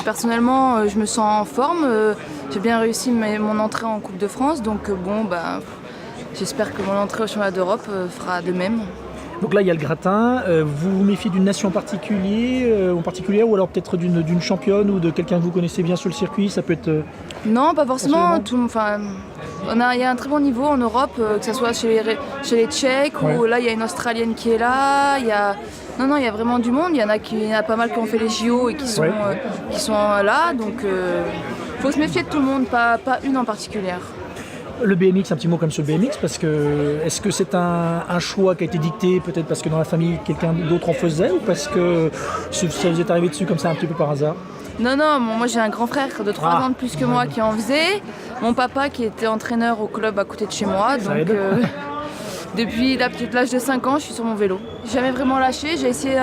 personnellement, je me sens en forme. J'ai bien réussi mon entrée en Coupe de France, donc j'espère que mon entrée au championnat d'Europe fera de même. Donc là, il y a le gratin. Vous vous méfiez d'une nation particulière ou alors peut-être d'une championne ou de quelqu'un que vous connaissez bien sur le circuit? Ça peut être... Non, pas forcément. Il y a un très bon niveau en Europe, que ce soit chez les Tchèques, Ouais. ou là, il y a une Australienne qui est là. Il y a vraiment du monde. Il y en a pas mal qui ont fait les JO et qui sont là. Donc, il faut se méfier de tout le monde, pas une en particulier. Le BMX, un petit mot comme sur le BMX, parce que est-ce que c'est un choix qui a été dicté peut-être parce que dans la famille quelqu'un d'autre en faisait ou parce que ça vous est arrivé dessus comme ça un petit peu par hasard? Non, moi j'ai un grand frère de 3 ans de plus que moi qui en faisait. Mon papa qui était entraîneur au club à côté de chez moi. Donc depuis l'âge de 5 ans, je suis sur mon vélo. J'ai jamais vraiment lâché, j'ai essayé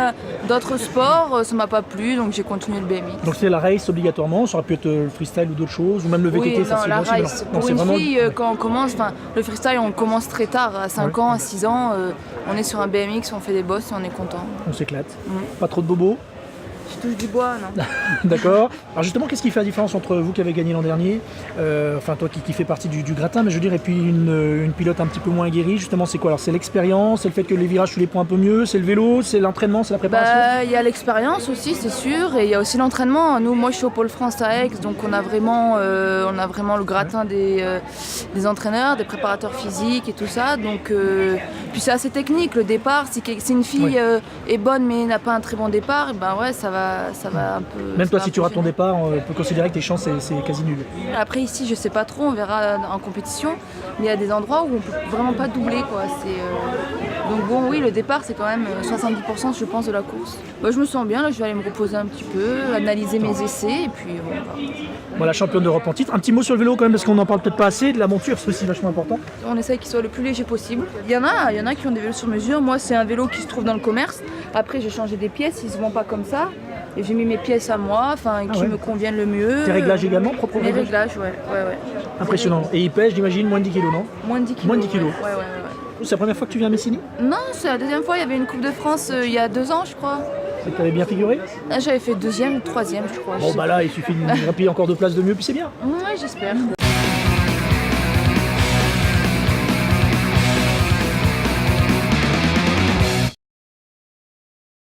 d'autres sports, ça m'a pas plu, donc j'ai continué le BMX. Donc c'est la race obligatoirement, ça aurait pu être le freestyle ou d'autres choses, ou même le VTT, Oui, ça non, c'est la bon, race. Pour une fille, quand on commence, le freestyle on commence très tard, à 5 ans, à 6 ans, on est sur un BMX, on fait des bosses et on est content. On s'éclate. Pas trop de bobos. Je touche du bois, non. D'accord. Alors justement, qu'est-ce qui fait la différence entre vous qui avez gagné l'an dernier, enfin toi qui fait partie du gratin, mais je veux dire, et puis une pilote un petit peu moins aguerrie, justement, c'est quoi? Alors c'est l'expérience, c'est le fait que les virages tu les prends un peu mieux, c'est le vélo, c'est l'entraînement, c'est la préparation? Il y a l'expérience aussi, c'est sûr, et il y a aussi l'entraînement. Moi je suis au Pôle France à Aix, donc on a vraiment le gratin des entraîneurs, des préparateurs physiques et tout ça. Donc, puis c'est assez technique, le départ, si une fille est bonne mais n'a pas un très bon départ, ça va un peu... Même toi, si tu rates ton départ, on peut considérer que tes chances, c'est quasi nul. Après ici, je sais pas trop, on verra en compétition, mais il y a des endroits où on peut vraiment pas doubler, quoi. Donc bon, oui, le départ, c'est quand même 70%, je pense, de la course. Je me sens bien, là, je vais aller me reposer un petit peu, analyser mes essais, et puis Voilà, championne d'Europe en titre. Un petit mot sur le vélo quand même, parce qu'on n'en parle peut-être pas assez, de la monture, c'est aussi vachement important. On essaye qu'il soit le plus léger possible. Il y en a qui ont des vélos sur mesure. Moi, c'est un vélo qui se trouve dans le commerce. Après, j'ai changé des pièces, ils se vendent pas comme ça. Et j'ai mis mes pièces à moi, qui me conviennent le mieux. Tes réglages également, propres Mes réglages, ouais. Impressionnant. Et il pèse, j'imagine, moins de 10 kg, non? Moins de 10 kg. Moins de 10 kg. Ouais. C'est la première fois que tu viens à Messiny? Non, c'est la deuxième fois. Il y avait une Coupe de France il y a 2 ans, je crois. Et t'avais bien figuré? J'avais fait 2e ou 3e, je crois. Bon, là, il suffit de grappiller encore 2 places de mieux, puis c'est bien. Ouais, j'espère.